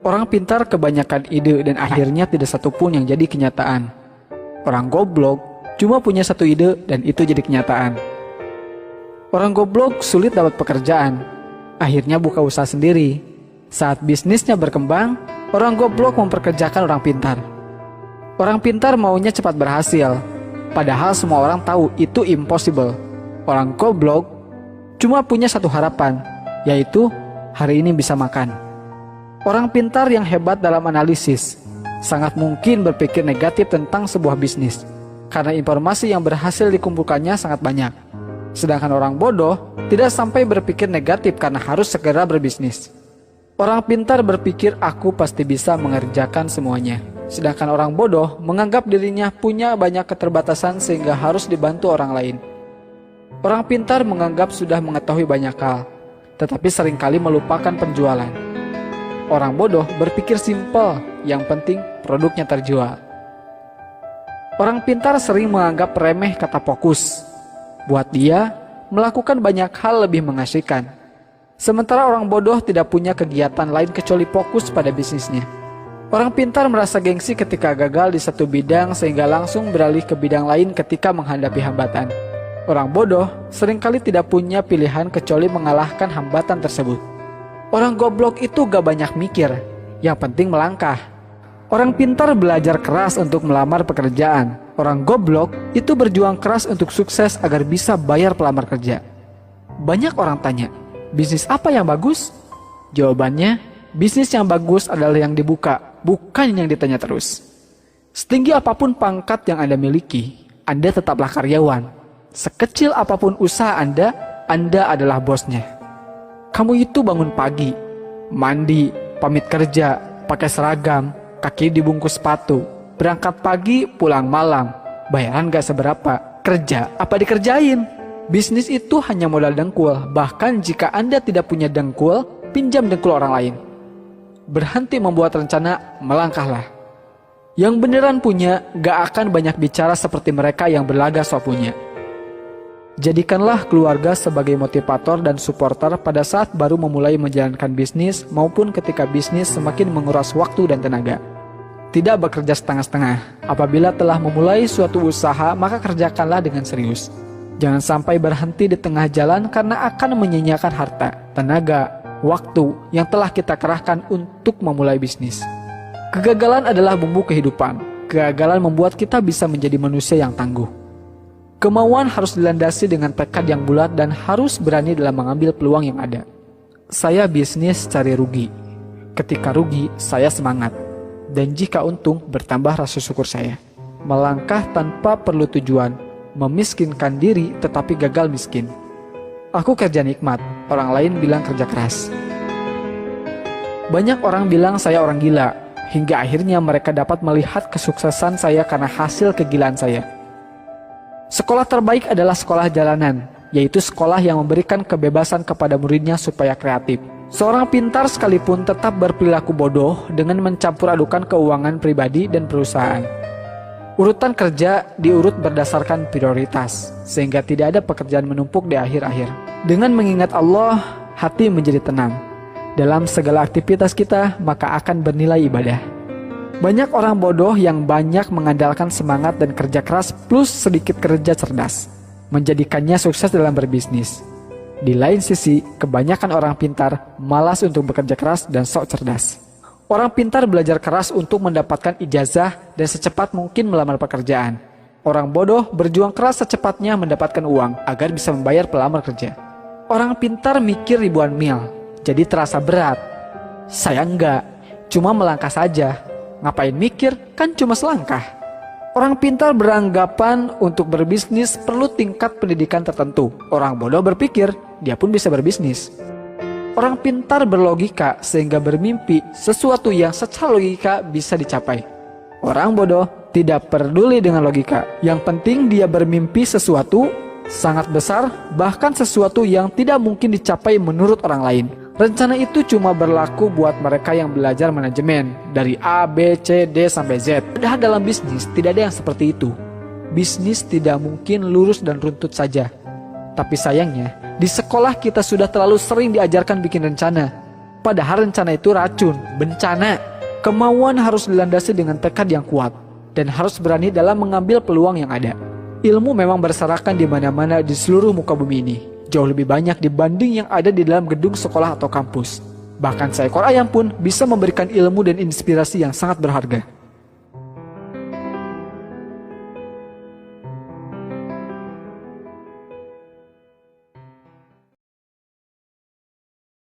Orang pintar kebanyakan ide dan akhirnya tidak satupun yang jadi kenyataan. Orang goblok cuma punya satu ide dan itu jadi kenyataan. Orang goblok sulit dapat pekerjaan, akhirnya buka usaha sendiri. Saat bisnisnya berkembang, orang goblok memperkerjakan orang pintar. Orang pintar maunya cepat berhasil, padahal semua orang tahu itu impossible. Orang goblok cuma punya satu harapan, yaitu hari ini bisa makan. Orang pintar yang hebat dalam analisis sangat mungkin berpikir negatif tentang sebuah bisnis, karena informasi yang berhasil dikumpulkannya sangat banyak. Sedangkan orang bodoh tidak sampai berpikir negatif karena harus segera berbisnis. Orang pintar berpikir aku pasti bisa mengerjakan semuanya. Sedangkan orang bodoh menganggap dirinya punya banyak keterbatasan sehingga harus dibantu orang lain. Orang pintar menganggap sudah mengetahui banyak hal, tetapi seringkali melupakan penjualan. Orang bodoh berpikir simpel, yang penting produknya terjual. Orang pintar sering menganggap remeh kata fokus. Buat dia, melakukan banyak hal lebih mengasihkan. Sementara orang bodoh tidak punya kegiatan lain kecuali fokus pada bisnisnya. Orang pintar merasa gengsi ketika gagal di satu bidang sehingga langsung beralih ke bidang lain ketika menghadapi hambatan. Orang bodoh seringkali tidak punya pilihan kecuali mengalahkan hambatan tersebut. Orang goblok itu gak banyak mikir, yang penting melangkah. Orang pintar belajar keras untuk melamar pekerjaan. Orang goblok itu berjuang keras untuk sukses agar bisa bayar pelamar kerja. Banyak orang tanya, bisnis apa yang bagus? Jawabannya, bisnis yang bagus adalah yang dibuka, bukan yang ditanya terus. Setinggi apapun pangkat yang Anda miliki, Anda tetaplah karyawan. Sekecil apapun usaha Anda adalah bosnya. Kamu itu bangun pagi, mandi, pamit kerja, pakai seragam, kaki dibungkus sepatu, berangkat pagi, pulang malam, bayaran gak seberapa, kerja apa dikerjain? Bisnis itu hanya modal dengkul, bahkan jika Anda tidak punya dengkul, pinjam dengkul orang lain. Berhenti membuat rencana, melangkahlah. Yang beneran punya gak akan banyak bicara seperti mereka yang berlagak sok punya. Jadikanlah keluarga sebagai motivator dan supporter pada saat baru memulai menjalankan bisnis maupun ketika bisnis semakin menguras waktu dan tenaga. Tidak bekerja setengah-setengah. Apabila telah memulai suatu usaha, maka kerjakanlah dengan serius. Jangan sampai berhenti di tengah jalan karena akan menyia-nyiakan harta, tenaga, waktu yang telah kita kerahkan untuk memulai bisnis. Kegagalan adalah bumbu kehidupan. Kegagalan membuat kita bisa menjadi manusia yang tangguh. Kemauan harus dilandasi dengan tekad yang bulat dan harus berani dalam mengambil peluang yang ada. Saya bisnis cari rugi. Ketika rugi, saya semangat. Dan jika untung, bertambah rasa syukur saya. Melangkah tanpa perlu tujuan, memiskinkan diri tetapi gagal miskin. Aku kerja nikmat, orang lain bilang kerja keras. Banyak orang bilang saya orang gila, hingga akhirnya mereka dapat melihat kesuksesan saya karena hasil kegilaan saya. Sekolah terbaik adalah sekolah jalanan, yaitu sekolah yang memberikan kebebasan kepada muridnya supaya kreatif. Seorang pintar sekalipun tetap berperilaku bodoh dengan mencampur adukan keuangan pribadi dan perusahaan. Urutan kerja diurut berdasarkan prioritas, sehingga tidak ada pekerjaan menumpuk di akhir-akhir. Dengan mengingat Allah, hati menjadi tenang. Dalam segala aktivitas kita, maka akan bernilai ibadah. Banyak orang bodoh yang banyak mengandalkan semangat dan kerja keras plus sedikit kerja cerdas, menjadikannya sukses dalam berbisnis. Di lain sisi, kebanyakan orang pintar malas untuk bekerja keras dan sok cerdas. Orang pintar belajar keras untuk mendapatkan ijazah dan secepat mungkin melamar pekerjaan. Orang bodoh berjuang keras secepatnya mendapatkan uang agar bisa membayar pelamar kerja. Orang pintar mikir ribuan mil, jadi terasa berat. Saya enggak, cuma melangkah saja. Ngapain mikir, kan cuma selangkah. Orang pintar beranggapan untuk berbisnis perlu tingkat pendidikan tertentu. Orang bodoh berpikir, dia pun bisa berbisnis. Orang pintar berlogika sehingga bermimpi sesuatu yang secara logika bisa dicapai. Orang bodoh tidak peduli dengan logika. Yang penting dia bermimpi sesuatu sangat besar, bahkan sesuatu yang tidak mungkin dicapai menurut orang lain. Rencana itu cuma berlaku buat mereka yang belajar manajemen dari A, B, C, D, sampai Z. Padahal dalam bisnis tidak ada yang seperti itu. Bisnis tidak mungkin lurus dan runtut saja. Tapi sayangnya, di sekolah kita sudah terlalu sering diajarkan bikin rencana. Padahal rencana itu racun, bencana. Kemauan harus dilandasi dengan tekad yang kuat dan harus berani dalam mengambil peluang yang ada. Ilmu memang berserakan di mana-mana di seluruh muka bumi ini. Jauh lebih banyak dibanding yang ada di dalam gedung sekolah atau kampus. Bahkan seekor ayam pun bisa memberikan ilmu dan inspirasi yang sangat berharga.